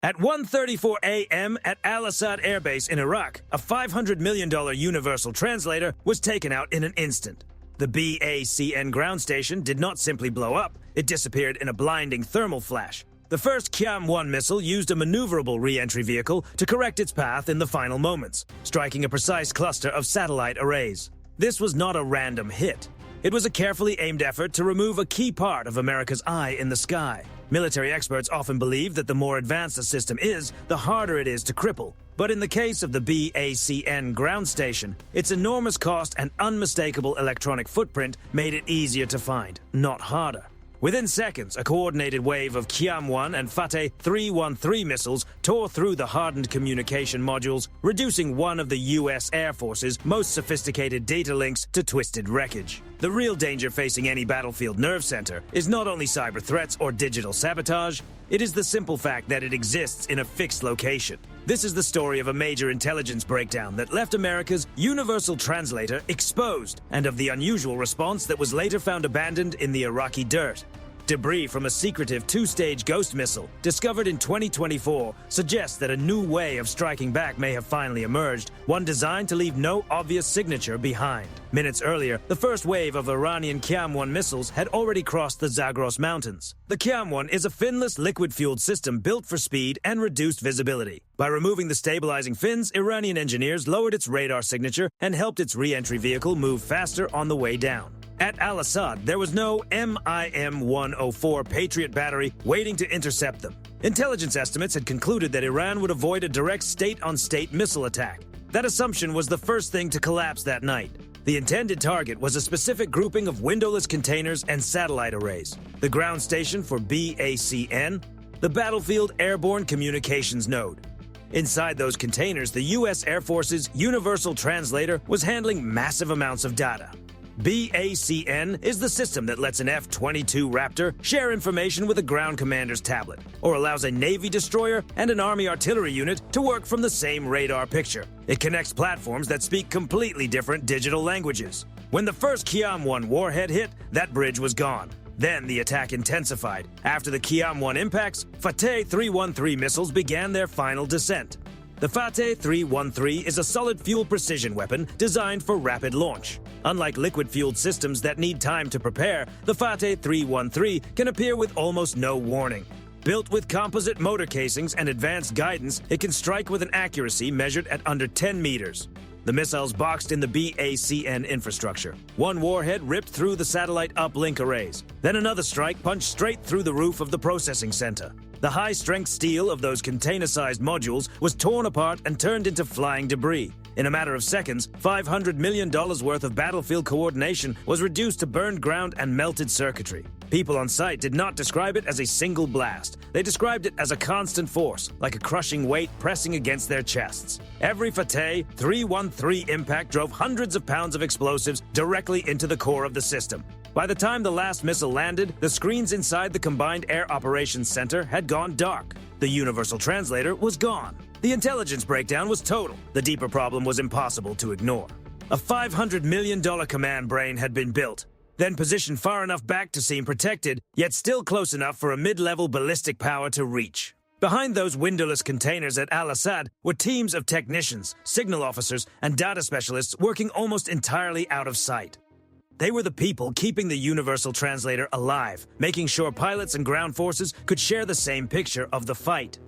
At 1:34 a.m. at Al-Assad Air Base in Iraq, a $500 million universal translator was taken out in an instant. The BACN ground station did not simply blow up, it disappeared in a blinding thermal flash. The first Qiam-1 missile used a maneuverable re-entry vehicle to correct its path in the final moments, striking a precise cluster of satellite arrays. This was not a random hit. It was a carefully aimed effort to remove a key part of America's eye in the sky. Military experts often believe that the more advanced a system is, the harder it is to cripple. But in the case of the BACN ground station, its enormous cost and unmistakable electronic footprint made it easier to find, not harder. Within seconds, a coordinated wave of Qiam-1 and Fateh 313 missiles tore through the hardened communication modules, reducing one of the U.S. Air Force's most sophisticated data links to twisted wreckage. The real danger facing any battlefield nerve center is not only cyber threats or digital sabotage, it is the simple fact that it exists in a fixed location. This is the story of a major intelligence breakdown that left America's universal translator exposed, and of the unusual response that was later found abandoned in the Iraqi dirt. Debris from a secretive two-stage Ghost missile, discovered in 2024, suggests that a new way of striking back may have finally emerged, one designed to leave no obvious signature behind. Minutes earlier, the first wave of Iranian Qiam-1 missiles had already crossed the Zagros Mountains. The Qiam-1 is a finless liquid-fueled system built for speed and reduced visibility. By removing the stabilizing fins, Iranian engineers lowered its radar signature and helped its re-entry vehicle move faster on the way down. At Al-Assad, there was no MIM-104 Patriot battery waiting to intercept them. Intelligence estimates had concluded that Iran would avoid a direct state-on-state missile attack. That assumption was the first thing to collapse that night. The intended target was a specific grouping of windowless containers and satellite arrays. The ground station for BACN, the Battlefield Airborne Communications Node. Inside those containers, the U.S. Air Force's Universal Translator was handling massive amounts of data. BACN is the system that lets an F-22 Raptor share information with a ground commander's tablet, or allows a Navy destroyer and an Army artillery unit to work from the same radar picture. It connects platforms that speak completely different digital languages. When the first Qiam-1 warhead hit, that bridge was gone. Then the attack intensified. After the Qiam-1 impacts, Fateh 313 missiles began their final descent. The Fateh 313 is a solid-fuel precision weapon designed for rapid launch. Unlike liquid-fueled systems that need time to prepare, the Fateh 313 can appear with almost no warning. Built with composite motor casings and advanced guidance, it can strike with an accuracy measured at under 10 meters. The missiles boxed in the BACN infrastructure. One warhead ripped through the satellite uplink arrays. Then another strike punched straight through the roof of the processing center. The high-strength steel of those container-sized modules was torn apart and turned into flying debris. In a matter of seconds, $500 million worth of battlefield coordination was reduced to burned ground and melted circuitry. People on site did not describe it as a single blast. They described it as a constant force, like a crushing weight pressing against their chests. Every Fateh 313 impact drove hundreds of pounds of explosives directly into the core of the system. By the time the last missile landed, the screens inside the Combined Air Operations Center had gone dark. The Universal Translator was gone. The intelligence breakdown was total. The deeper problem was impossible to ignore. A $500 million command brain had been built, then positioned far enough back to seem protected, yet still close enough for a mid-level ballistic power to reach. Behind those windowless containers at Al-Assad were teams of technicians, signal officers, and data specialists working almost entirely out of sight. They were the people keeping the Universal Translator alive, making sure pilots and ground forces could share the same picture of the fight.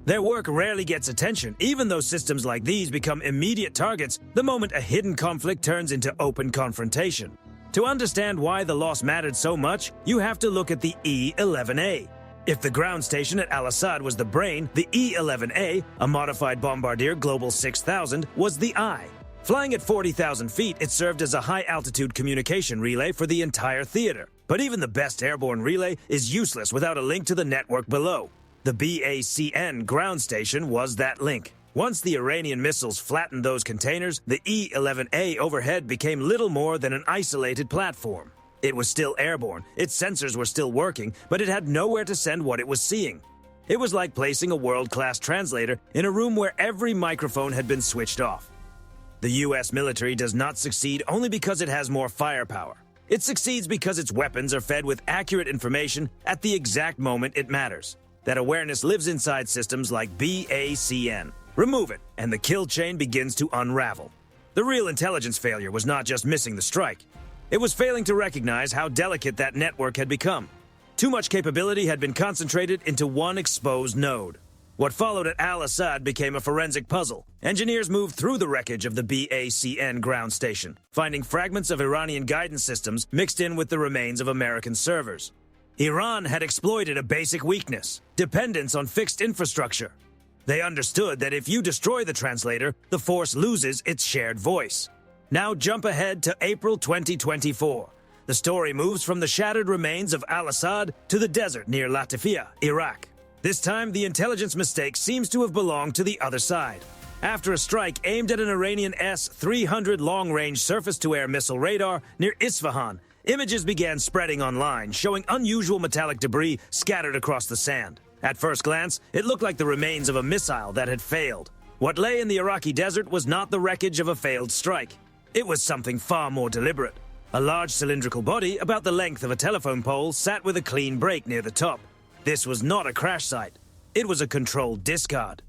Their work rarely gets attention, even though systems like these become immediate targets the moment a hidden conflict turns into open confrontation. To understand why the loss mattered so much, you have to look at the E-11A. If the ground station at Al-Assad was the brain, the E-11A, a modified Bombardier Global 6000, was the eye. Flying at 40,000 feet, it served as a high-altitude communication relay for the entire theater. But even the best airborne relay is useless without a link to the network below. The BACN ground station was that link. Once the Iranian missiles flattened those containers, the E-11A overhead became little more than an isolated platform. It was still airborne, its sensors were still working, but it had nowhere to send what it was seeing. It was like placing a world-class translator in a room where every microphone had been switched off. The U.S. military does not succeed only because it has more firepower. It succeeds because its weapons are fed with accurate information at the exact moment it matters. That awareness lives inside systems like BACN. Remove it, and the kill chain begins to unravel. The real intelligence failure was not just missing the strike. It was failing to recognize how delicate that network had become. Too much capability had been concentrated into one exposed node. What followed at Al-Assad became a forensic puzzle. Engineers moved through the wreckage of the BACN ground station, finding fragments of Iranian guidance systems mixed in with the remains of American servers. Iran had exploited a basic weakness: dependence on fixed infrastructure. They understood that if you destroy the translator, the force loses its shared voice. Now jump ahead to April 2024. The story moves from the shattered remains of Al-Assad to the desert near Latifia, Iraq. This time, the intelligence mistake seems to have belonged to the other side. After a strike aimed at an Iranian S-300 long-range surface-to-air missile radar near Isfahan, images began spreading online, showing unusual metallic debris scattered across the sand. At first glance, it looked like the remains of a missile that had failed. What lay in the Iraqi desert was not the wreckage of a failed strike. It was something far more deliberate. A large cylindrical body about the length of a telephone pole sat with a clean break near the top. This was not a crash site. It was a controlled discard.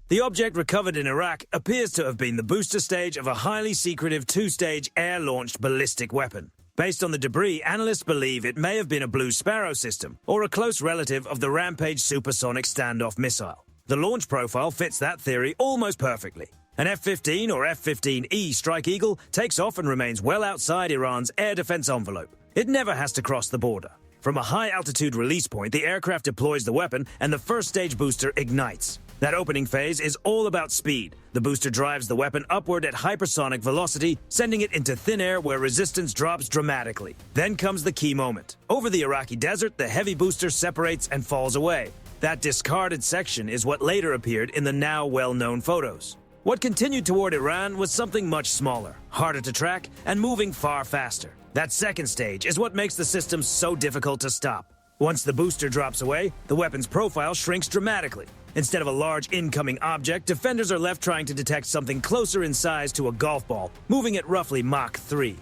The object recovered in Iraq appears to have been the booster stage of a highly secretive two-stage air-launched ballistic weapon. Based on the debris, analysts believe it may have been a Blue Sparrow system, or a close relative of the Rampage supersonic standoff missile. The launch profile fits that theory almost perfectly. An F-15 or F-15E Strike Eagle takes off and remains well outside Iran's air defense envelope. It never has to cross the border. From a high-altitude release point, the aircraft deploys the weapon and the first-stage booster ignites. That opening phase is all about speed. The booster drives the weapon upward at hypersonic velocity, sending it into thin air where resistance drops dramatically. Then comes the key moment. Over the Iraqi desert, the heavy booster separates and falls away. That discarded section is what later appeared in the now well-known photos. What continued toward Iran was something much smaller, harder to track, and moving far faster. That second stage is what makes the system so difficult to stop. Once the booster drops away, the weapon's profile shrinks dramatically. Instead of a large incoming object, defenders are left trying to detect something closer in size to a golf ball, moving at roughly Mach 3.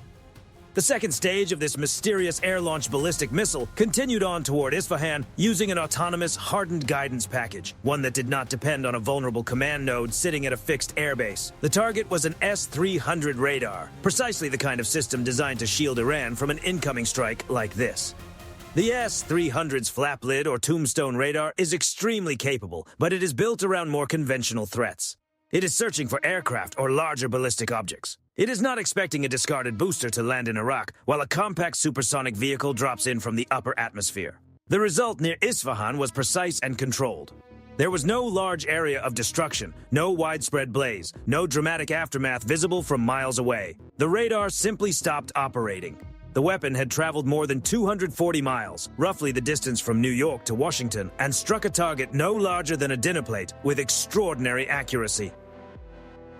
The second stage of this mysterious air-launched ballistic missile continued on toward Isfahan using an autonomous, hardened guidance package, one that did not depend on a vulnerable command node sitting at a fixed airbase. The target was an S-300 radar, precisely the kind of system designed to shield Iran from an incoming strike like this. The S-300's flap lid or tombstone radar is extremely capable, but it is built around more conventional threats. It is searching for aircraft or larger ballistic objects. It is not expecting a discarded booster to land in Iraq, while a compact supersonic vehicle drops in from the upper atmosphere. The result near Isfahan was precise and controlled. There was no large area of destruction, no widespread blaze, no dramatic aftermath visible from miles away. The radar simply stopped operating. The weapon had traveled more than 240 miles, roughly the distance from New York to Washington, and struck a target no larger than a dinner plate with extraordinary accuracy.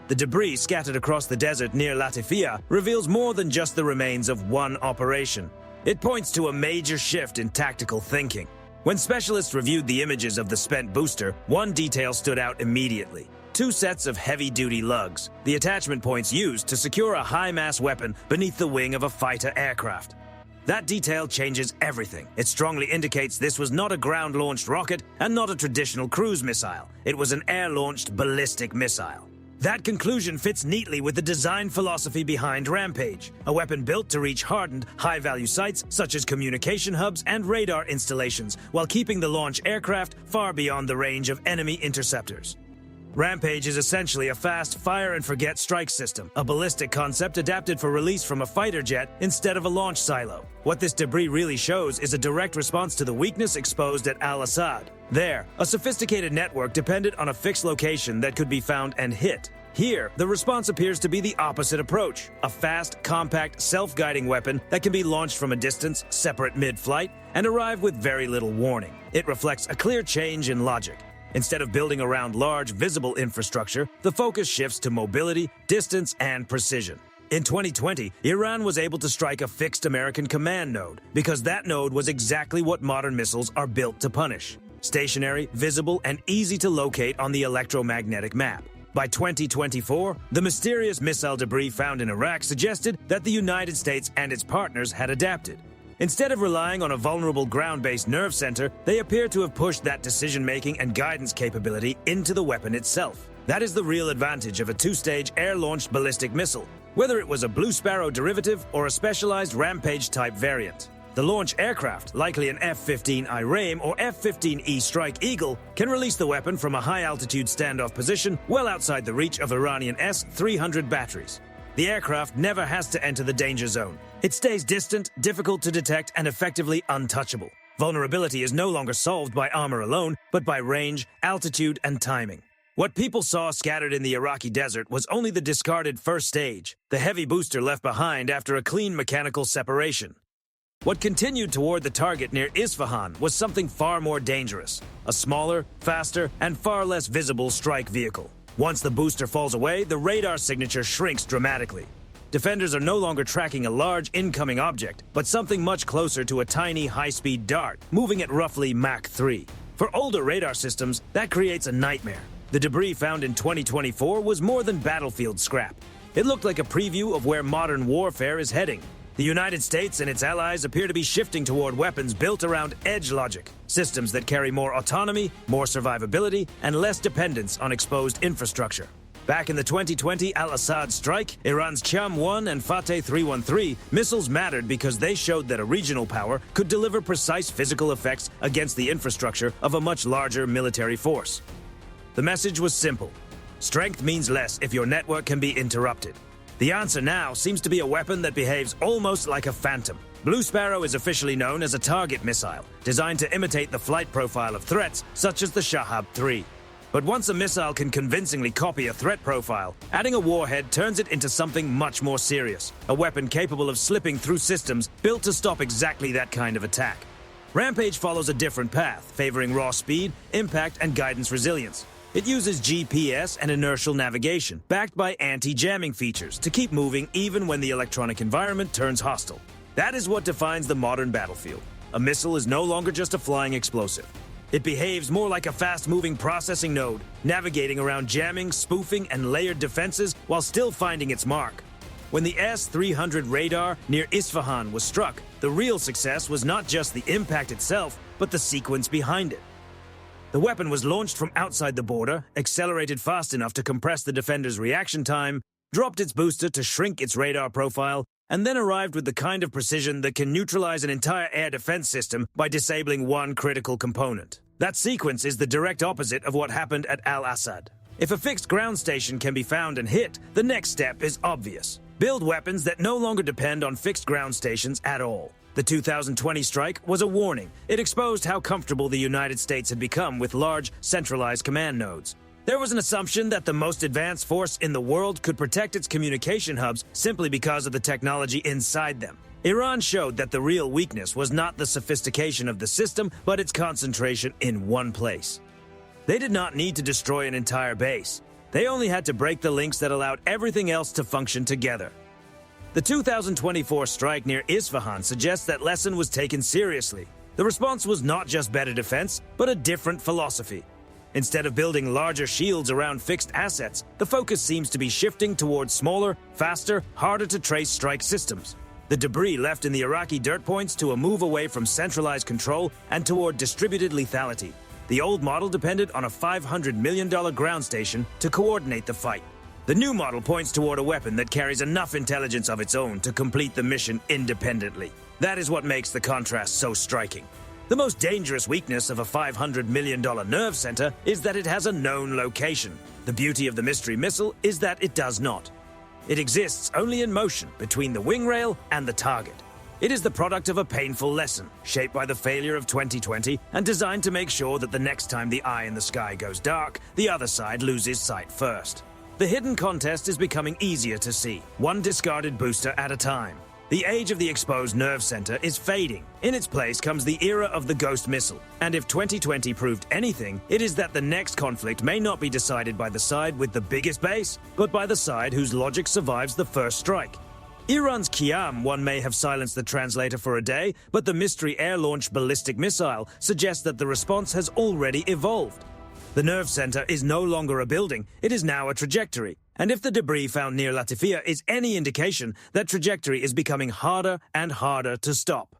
The debris scattered across the desert near Latifia reveals more than just the remains of one operation. It points to a major shift in tactical thinking. When specialists reviewed the images of the spent booster, one detail stood out immediately. 2 sets of heavy-duty lugs, the attachment points used to secure a high-mass weapon beneath the wing of a fighter aircraft. That detail changes everything. It strongly indicates this was not a ground-launched rocket and not a traditional cruise missile. It was an air-launched ballistic missile. That conclusion fits neatly with the design philosophy behind Rampage, a weapon built to reach hardened, high-value sites such as communication hubs and radar installations, while keeping the launch aircraft far beyond the range of enemy interceptors. Rampage is essentially a fast fire-and-forget strike system, a ballistic concept adapted for release from a fighter jet instead of a launch silo. What this debris really shows is a direct response to the weakness exposed at Al-Assad. There, a sophisticated network depended on a fixed location that could be found and hit. Here, the response appears to be the opposite approach, a fast, compact, self-guiding weapon that can be launched from a distance, separate mid-flight, and arrive with very little warning. It reflects a clear change in logic. Instead of building around large, visible infrastructure, the focus shifts to mobility, distance, and precision. In 2020, Iran was able to strike a fixed American command node because that node was exactly what modern missiles are built to punish: stationary, visible, and easy to locate on the electromagnetic map. By 2024, the mysterious missile debris found in Iraq suggested that the United States and its partners had adapted. Instead of relying on a vulnerable ground-based nerve center, they appear to have pushed that decision-making and guidance capability into the weapon itself. That is the real advantage of a two-stage air-launched ballistic missile, whether it was a Blue Sparrow derivative or a specialized Rampage-type variant. The launch aircraft, likely an F-15I Rame or F-15E Strike Eagle, can release the weapon from a high-altitude standoff position well outside the reach of Iranian S-300 batteries. The aircraft never has to enter the danger zone. It stays distant, difficult to detect, and effectively untouchable. Vulnerability is no longer solved by armor alone, but by range, altitude, and timing. What people saw scattered in the Iraqi desert was only the discarded first stage, the heavy booster left behind after a clean mechanical separation. What continued toward the target near Isfahan was something far more dangerous, a smaller, faster, and far less visible strike vehicle. Once the booster falls away, the radar signature shrinks dramatically. Defenders are no longer tracking a large incoming object, but something much closer to a tiny high-speed dart, moving at roughly Mach 3. For older radar systems, that creates a nightmare. The debris found in 2024 was more than battlefield scrap. It looked like a preview of where modern warfare is heading. The United States and its allies appear to be shifting toward weapons built around edge logic, systems that carry more autonomy, more survivability, and less dependence on exposed infrastructure. Back in the 2020 Al-Assad strike, Iran's Cham-1 and Fateh 313 missiles mattered because they showed that a regional power could deliver precise physical effects against the infrastructure of a much larger military force. The message was simple. Strength means less if your network can be interrupted. The answer now seems to be a weapon that behaves almost like a phantom. Blue Sparrow is officially known as a target missile, designed to imitate the flight profile of threats such as the Shahab 3. But once a missile can convincingly copy a threat profile, adding a warhead turns it into something much more serious, a weapon capable of slipping through systems built to stop exactly that kind of attack. Rampage follows a different path, favoring raw speed, impact, and guidance resilience. It uses GPS and inertial navigation, backed by anti-jamming features, to keep moving even when the electronic environment turns hostile. That is what defines the modern battlefield. A missile is no longer just a flying explosive. It behaves more like a fast-moving processing node, navigating around jamming, spoofing, and layered defenses while still finding its mark. When the S-300 radar near Isfahan was struck, the real success was not just the impact itself, but the sequence behind it. The weapon was launched from outside the border, accelerated fast enough to compress the defender's reaction time, dropped its booster to shrink its radar profile, and then arrived with the kind of precision that can neutralize an entire air defense system by disabling one critical component. That sequence is the direct opposite of what happened at Al-Assad. If a fixed ground station can be found and hit, the next step is obvious. Build weapons that no longer depend on fixed ground stations at all. The 2020 strike was a warning. It exposed how comfortable the United States had become with large, centralized command nodes. There was an assumption that the most advanced force in the world could protect its communication hubs simply because of the technology inside them. Iran showed that the real weakness was not the sophistication of the system, but its concentration in one place. They did not need to destroy an entire base. They only had to break the links that allowed everything else to function together. The 2024 strike near Isfahan suggests that lesson was taken seriously. The response was not just better defense, but a different philosophy. Instead of building larger shields around fixed assets, the focus seems to be shifting towards smaller, faster, harder-to-trace strike systems. The debris left in the Iraqi dirt points to a move away from centralized control and toward distributed lethality. The old model depended on a $500 million ground station to coordinate the fight. The new model points toward a weapon that carries enough intelligence of its own to complete the mission independently. That is what makes the contrast so striking. The most dangerous weakness of a $500 million nerve center is that it has a known location. The beauty of the mystery missile is that it does not. It exists only in motion between the wing rail and the target. It is the product of a painful lesson, shaped by the failure of 2020 and designed to make sure that the next time the eye in the sky goes dark, the other side loses sight first. The hidden contest is becoming easier to see, one discarded booster at a time. The age of the exposed nerve center is fading. In its place comes the era of the ghost missile. And if 2020 proved anything, it is that the next conflict may not be decided by the side with the biggest base, but by the side whose logic survives the first strike. Iran's Qiyam-1 may have silenced the translator for a day, but the mystery air-launched ballistic missile suggests that the response has already evolved. The nerve center is no longer a building, it is now a trajectory. And if the debris found near Latakia is any indication, that trajectory is becoming harder and harder to stop.